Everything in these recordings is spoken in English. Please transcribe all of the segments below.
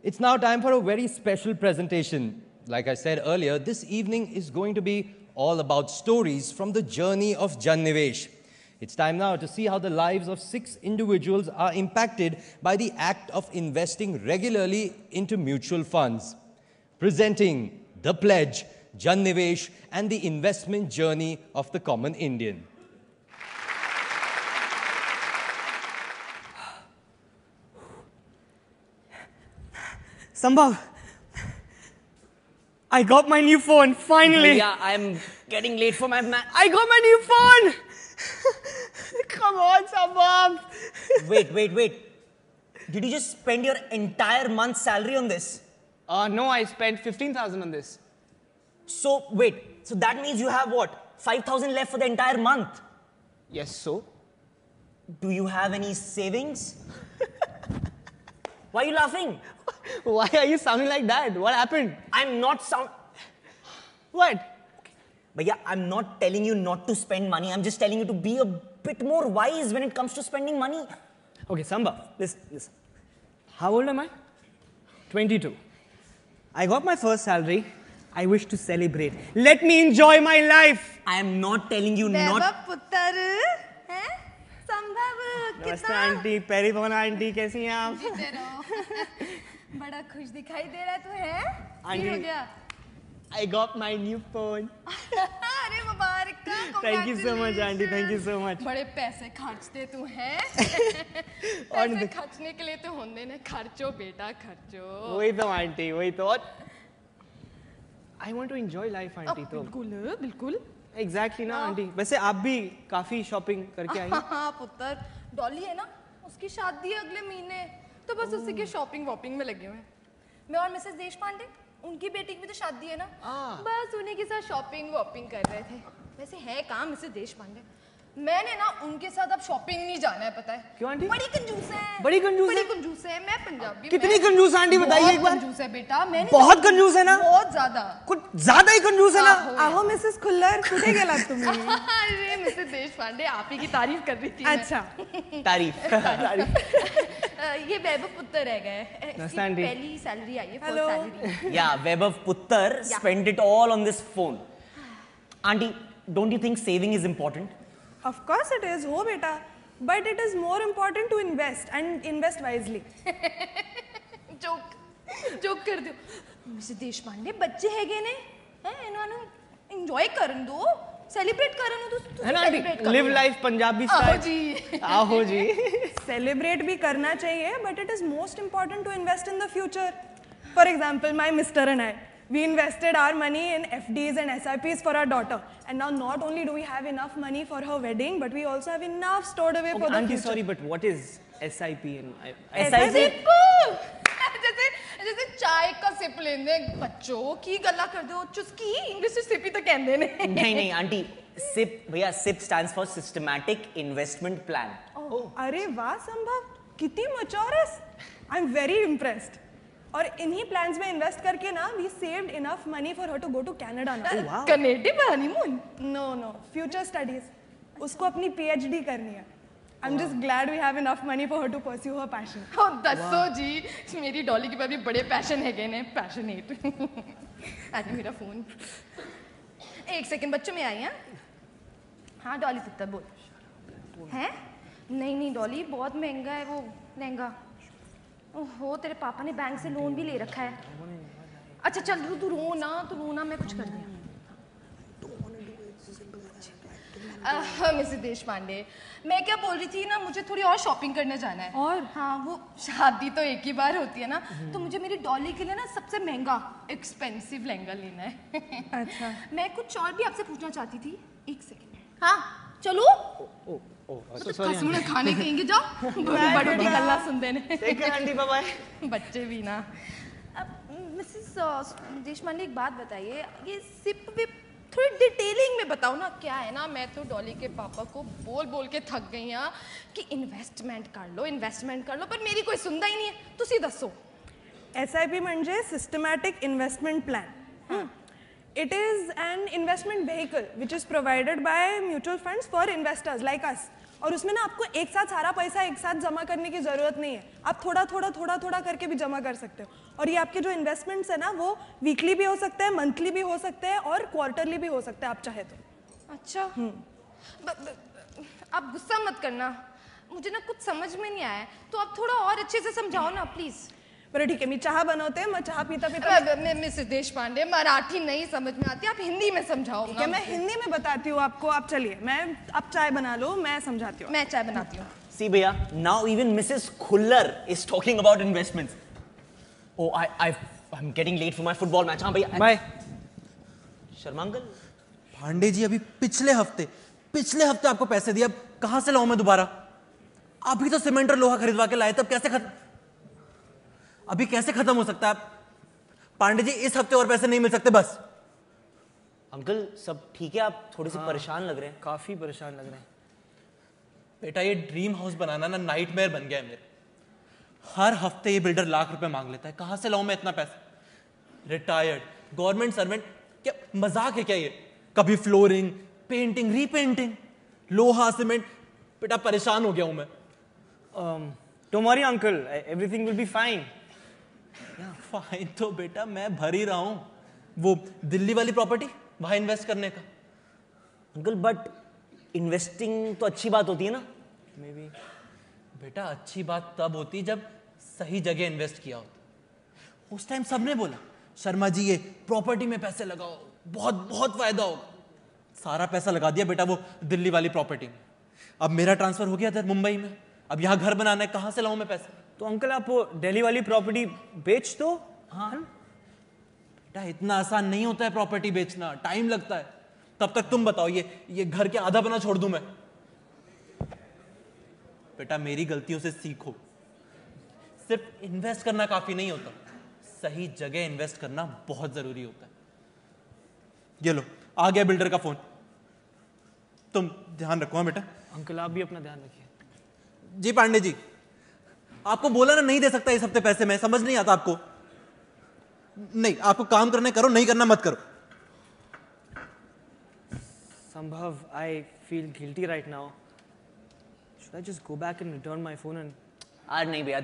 It's now time for a very special presentation. Like I said earlier, this evening is going to be all about stories from the journey of Jan Nivesh. It's time now to see how the lives of 6 individuals are impacted by the act of investing regularly into mutual funds. Presenting The Pledge, Jan Nivesh and the investment journey of the common Indian. Sambhav, I got my new phone, finally. Yeah, I'm getting late for my match. I got my new phone. Come on, Sambhav. Wait. Did you just spend your entire month's salary on this? No, I spent 15,000 on this. So, wait. So that means you have what? 5,000 left for the entire month? Yes, so? Do you have any savings? Why are you laughing? Why are you sounding like that? What happened? I'm not What? But yeah, I'm not telling you not to spend money. I'm just telling you to be a bit more wise when it comes to spending money. Okay, Sambhav, listen. How old am I? 22. I got my first salary. I wish to celebrate. Let me enjoy my life. I am not telling you Vaibhav not... पुत्र हैं संभव नमस्ते कितना aunty, peri पवन aunty, कैसी हैं आप? जीते रहो बड़ा खुश दिखाई दे रहा है तू है आंटी। क्या हो गया I got my new phone. अरे मुबारक Thank you so much, aunty. Thank you so much. बड़े पैसे खर्चते तू है और पैसे खर्चने के लिए तो होंगे ना खर्चो बेटा खर्चो वही तो आंटी, वही तो और I want to enjoy life, aunty तो बिल्कुल बिल्कुल Exactly ना आंटी वैसे आप भी काफी शॉपिंग करके आई हैं हाँ पुत्र डॉली है ना उसकी शादी है अगले महीने तो बस उसी के शॉपिंग वॉपिंग में लगे हुए हैं मैं और मिसेस देशपांडे उनकी बेटी की भी तो शादी है ना बस उन्हीं के साथ शॉपिंग वॉपिंग कर रहे थे वैसे है कहाँ मिसेस देशपांडे मैंने ना उनके साथ अब शॉपिंग नहीं जाना है पता है क्यों आंटी? बड़ी कंजूस है बड़ी कंजूस है? बड़ी कंजूस है मैं पंजाबी कितनी कंजूस आंटी बताइए एक बार कंजूस है बेटा मैंने बहुत कंजूस है ना बहुत ज्यादा कुछ ज्यादा ही कंजूस है ना आहो मिसेस खुल्लर कुठे गेलात तुम्ही अरे मिसेस देशपांडे आप ही की तारीफ कर रही थी मैं। अच्छा तारीफ ये वैभव पुत्र रह गए इसकी आंटी। पहली सैलरी आई है Hello. First salary Yeah, Vaibhav Puttar spent it all on this phone. Auntie, don't you think saving is important? Of course it is हो बेटा but it is more important to invest and invest wisely जोक कर दो Mrs Deshpande बच्चे हैगे ने हैं इन्होंने एंजॉय करन दो सेलिब्रेट करन दो है ना आंटी लिव लाइफ पंजाबी आओ स्टाइल जी आहो जी सेलिब्रेट भी करना चाहिए but it is most important to invest in the future for example my mister and I we invested our money in FDs and SIPs for our daughter and now not only do we have enough money for her wedding but we also have enough stored away for the aunty future. Sorry but what is SIP and sip जैसे चाय का SIP लेंदे बच्चों की गल्ला कर दो चुस्की इंग्लिश से सिप ही तो कहंदे ने नहीं आंटी SIP भैया SIP stands for Systematic Investment Plan. अरे वाह संभव कितनी मचोरस आई एम वेरी इम्प्रेस्ड और इन्हीं प्लान्स में इन्वेस्ट करके ना we saved enough money for her to go to Canada now Canada honeymoon no future studies उसको अपनी PhD करनी है I am just glad we have enough money for her to pursue her passion दसो जी मेरी डॉली के पास भी बड़े पैशन है ने पैशनेट आज मेरा फोन एक सेकंड बच्चों में आई हैं हाँ डॉली पुत्र बोल हैं नहीं डॉली बहुत महंगा है वो लहंगा ओहो तेरे पापा ने बैंक से लोन भी ले रखा है अच्छा चल तू रो ना मैं कुछ कर दिया मिसेस देशपांडे मैं क्या बोल रही थी ना मुझे थोड़ी और शॉपिंग करने जाना है और हाँ वो शादी तो एक ही बार होती है ना तो मुझे मेरी डॉली के लिए ना सबसे महंगा एक्सपेंसिव लहंगा लेना है अच्छा मैं कुछ और भी आपसे पूछना चाहती थी एक सेकंड हाँ चलो सॉरी खाने कहेंगे जाओ बड़ी गल्ला सुनते ने take care aunty bye bye बच्चे भी ना अब मिसेस देशपांडे एक बात बताइए ये सिप विप थोड़ी डिटेलिंग में बताओ ना क्या है ना मैं तो डॉली के पापा को बोल के थक गई हाँ कि इन्वेस्टमेंट कर लो पर मेरी कोई सुनता ही नहीं है तुसी दसो SIP म्हणजे systematic investment plan It is an investment vehicle which is provided by mutual funds for investors like us और उसमें ना आपको एक साथ सारा पैसा एक साथ जमा करने की ज़रूरत नहीं है, आप थोड़ा थोड़ा थोड़ा थोड़ा करके भी जमा कर सकते हो। और ये आपके जो इन्वेस्टमेंट्स है ना वो वीकली भी हो सकते हैं, मंथली भी हो सकते हैं और क्वार्टरली भी हो सकते हैं आप चाहे तो। अच्छा आप गुस्सा मत करना, मुझे ना कुछ समझ में नहीं आया, तो आप थोड़ा और अच्छे से समझाओ ना प्लीज। बरं ठीक है, मी चहा बनवते, मग चहा पीता पीता मिसेस देशपांडे, मराठी नहीं समझ में आती, आप हिंदी में समझाओ। ठीक है, मैं हिंदी में बताती हूँ आपको। आप चलिए, मैं आप चाय बना लो, मैं समझाती हूँ। मैं चाय बनाती हूँ। See, भैया, now even Mrs. Khullar is talking about investments. Oh, I'm getting late for my football match. हाँ भैया। Bye. शर्मा अंकल। पांडे जी, अभी पिछले हफ्ते आपको पैसे दिए, अब कहां से लाऊं मैं दोबारा? अभी तो सीमेंट और लोहा खरीदवा के लाए, तब कैसे खत्म हो सकता है? पांडे जी, इस हफ्ते और पैसे नहीं मिल सकते बस। अंकल सब ठीक है? आप थोड़े से परेशान लग रहे हैं। काफी परेशान लग रहे हैं। बेटा, ये ड्रीम हाउस बनाना ना नाइटमेयर बन गया है मेरे। हर हफ्ते ये बिल्डर लाख रुपए मांग लेता है, कहां से लाऊं मैं इतना पैसा? रिटायर्ड गवर्नमेंट सर्वेंट, क्या मजाक है क्या ये? कभी फ्लोरिंग, पेंटिंग, रीपेंटिंग, लोहा, सीमेंट। बेटा, परेशान हो गया हूं मैं। Don't worry, uncle. Everything will be fine. Fine तो बेटा मैं भर ही रहा हूं, वो दिल्ली वाली प्रॉपर्टी, वहां इन्वेस्ट करने का। अंकल बट इन्वेस्टिंग तो अच्छी बात होती है ना? May be. बेटा, अच्छी बात तब होती जब सही जगह इन्वेस्ट किया होता। उस टाइम सबने बोला, शर्मा जी ये प्रॉपर्टी में पैसे लगाओ, बहुत बहुत फायदा होगा। सारा पैसा लगा दिया बेटा वो दिल्ली वाली प्रॉपर्टी में। अब मेरा ट्रांसफर हो गया था मुंबई में, अब यहाँ घर बनाना है, कहां से लाऊं मैं पैसे? तो अंकल आप वो दिल्ली वाली प्रॉपर्टी बेच दो। हाँ बेटा, इतना आसान नहीं होता है प्रॉपर्टी बेचना, टाइम लगता है। तब तक तुम बताओ, ये घर के आधा बना छोड़ दूं मैं? बेटा, मेरी गलतियों से सीखो। सिर्फ इन्वेस्ट करना काफी नहीं होता, सही जगह इन्वेस्ट करना बहुत जरूरी होता है। ये लो, आ गया बिल्डर का फोन। तुम ध्यान रखो बेटा। अंकल आप भी अपना ध्यान रखिए। जी पांडे जी, आपको बोला ना नहीं दे सकता इस हफ्ते पैसे, मैं समझ नहीं आता आपको। नहीं, आपको काम करने करो, नहीं करना मत करो। Sambhav, I feel guilty right now. Should I just go back and return my phone and? नहीं भैया,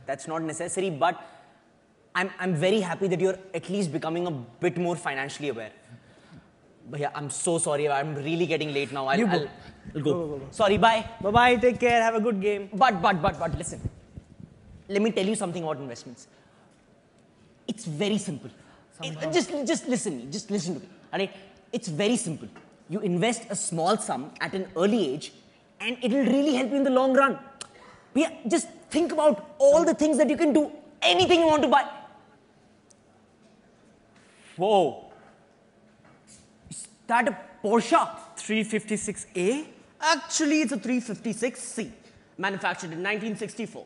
that's not necessary. But I'm very happy that you're at least becoming a bit more financially aware. भैया, I'm so sorry. I'm really getting late now. I'll go. Go. Sorry, bye. Bye bye. Take care. Have a good game. But listen. Let me tell you something about investments. It's very simple. Just listen. Just listen to me. Alright? It's very simple. You invest a small sum at an early age, and it will really help you in the long run. Yeah, just think about all the things that you can do. Anything you want to buy. Whoa. Is that a Porsche? 356A? Actually, it's a 356C, manufactured in 1964.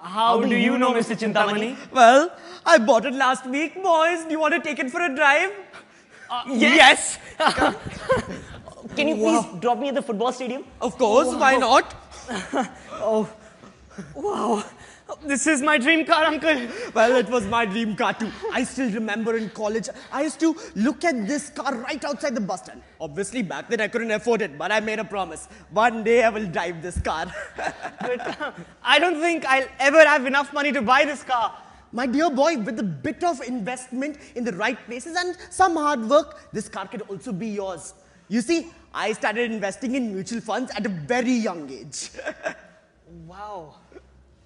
How do you know, Mr. Chintamani? Well, I bought it last week, boys. Do you want to take it for a drive? Yes. Can you please drop me at the football stadium? Of course. Why not? Oh, wow. This is my dream car, uncle. Well, it was my dream car too. I still remember in college, I used to look at this car right outside the bus stand. Obviously, back then I couldn't afford it, but I made a promise. One day I will drive this car. But I don't think I'll ever have enough money to buy this car. My dear boy, with a bit of investment in the right places and some hard work, this car could also be yours. You see, I started investing in mutual funds at a very young age. Wow.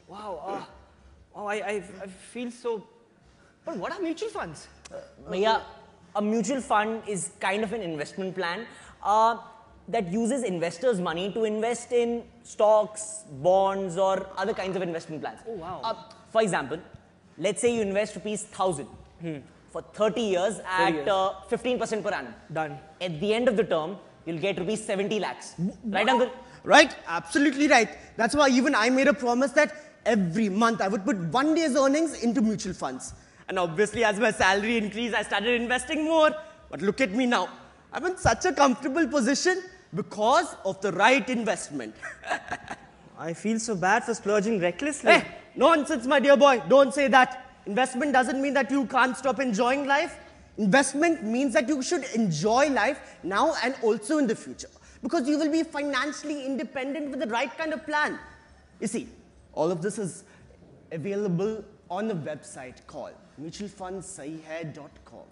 Wow. I feel so. But what are mutual funds? Bhaiya, a mutual fund is kind of an investment plan that uses investors' money to invest in stocks, bonds, or other kinds of investment plans. Oh, wow. For example, let's say you invest ₹1,000 for 30 years at 15% per annum. Done. At the end of the term, you'll get ₹70 lakhs. Right, uncle? Right? Absolutely right. That's why even I made a promise that every month I would put one day's earnings into mutual funds. And obviously, as my salary increased, I started investing more. But look at me now. I'm in such a comfortable position because of the right investment. I feel so bad for splurging recklessly. Hey, nonsense, my dear boy. Don't say that. Investment doesn't mean that you can't stop enjoying life. Investment means that you should enjoy life now and also in the future. because you will be financially independent with the right kind of plan. You see, all of this is available on a website called mutualfundsahihai.com.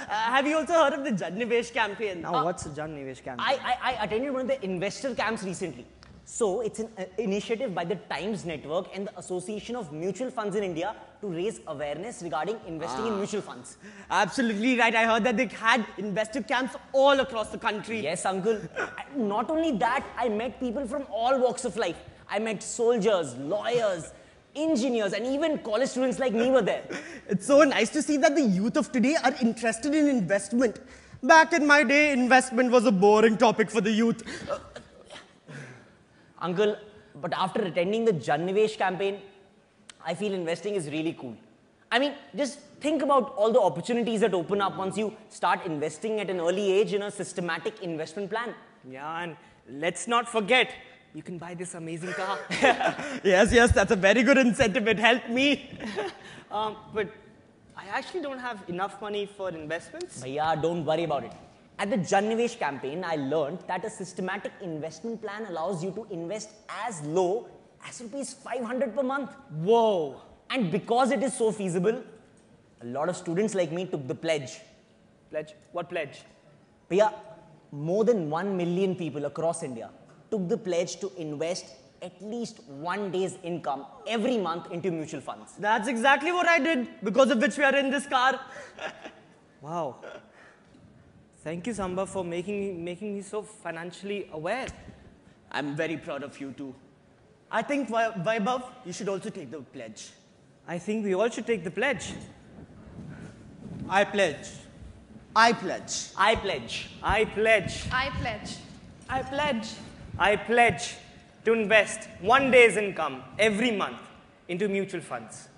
Have you also heard of the Jan Nivesh campaign? Now, what's a Jan Nivesh campaign? I attended one of the investor camps recently. So it's an initiative by the Times Network and the Association of Mutual Funds in India to raise awareness regarding investing in mutual funds. Absolutely right. I heard that they had investor camps all across the country. Yes, uncle. Not only that, I met people from all walks of life. I met soldiers, lawyers, engineers, and even college students like me were there. It's so nice to see that the youth of today are interested in investment. Back in my day, investment was a boring topic for the youth. Uncle, but after attending the Jan Nivesh campaign, I feel investing is really cool. I mean, just think about all the opportunities that open up once you start investing at an early age in a systematic investment plan. Yeah, and let's not forget, you can buy this amazing car. Yes, that's a very good incentive. It helped me. But I actually don't have enough money for investments. Bhaiya, don't worry about it. At the Jan Nivesh campaign, I learned that a systematic investment plan allows you to invest as low as rupees 500 per month. Whoa. And because it is so feasible, a lot of students like me took the pledge. Pledge? What pledge? Bhaiya, more than 1 million people across India took the pledge to invest at least 1 day's income every month into mutual funds. That's exactly what I did, because of which we are in this car. Wow. Thank you, Samba, for making me so financially aware. I'm very proud of you too. I think, Vaibhav, you should also take the pledge. I think we all should take the pledge. I pledge. I pledge. I pledge. I pledge. I pledge. I pledge. I pledge to invest 1 day's income every month into mutual funds.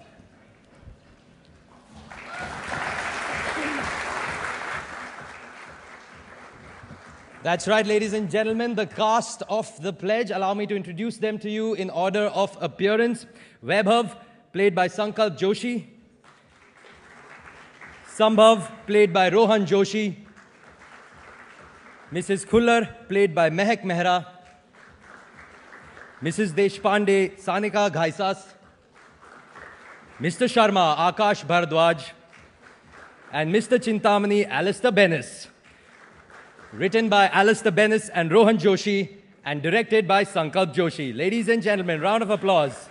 That's right, ladies and gentlemen, the cast of The Pledge. Allow me to introduce them to you in order of appearance. Vaibhav, played by Sankalp Joshi. Sambhav, played by Rohan Joshi. Mrs. Khullar, played by Mehak Mehra. Mrs. Deshpande, Sanika Ghaisas. Mr. Sharma, Akash Bhardwaj. And Mr. Chintamani, Alistair Bennis. Written by Alistair Bennis and Rohan Joshi and directed by Sankalp Joshi. Ladies and gentlemen, round of applause.